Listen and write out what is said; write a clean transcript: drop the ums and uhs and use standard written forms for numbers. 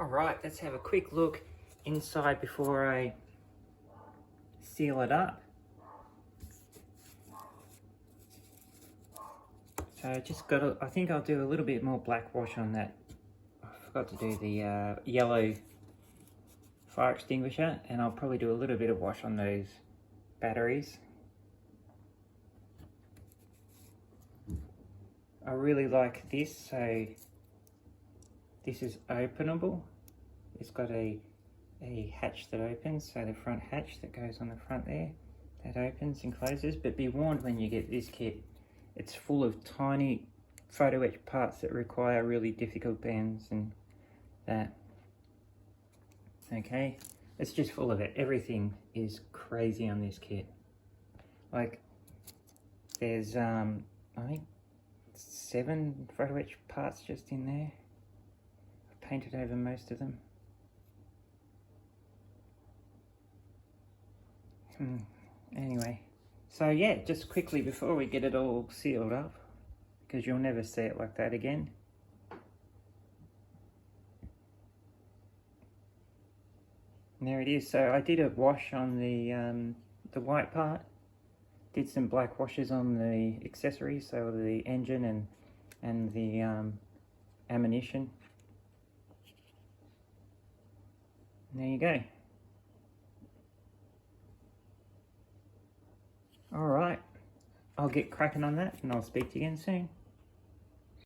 Alright, let's have a quick look inside before I seal it up. So I think I'll do a little bit more black wash on that. I forgot to do the yellow fire extinguisher, and I'll probably do a little bit of wash on those batteries. I really like this, so this is openable. It's got a hatch that opens, so the front hatch that goes on the front there, that opens and closes. But be warned, when you get this kit, it's full of tiny photo etch parts that require really difficult bends and that. Okay, it's just full of it. Everything is crazy on this kit. Like, there's I think 7 photo etch parts just in there. I've painted over most of them. Anyway, so yeah, just quickly before we get it all sealed up, because you'll never see it like that again. And there it is. So I did a wash on the white part, did some black washes on the accessories, so the engine and the ammunition. And there you go. All right, I'll get cracking on that and I'll speak to you again soon.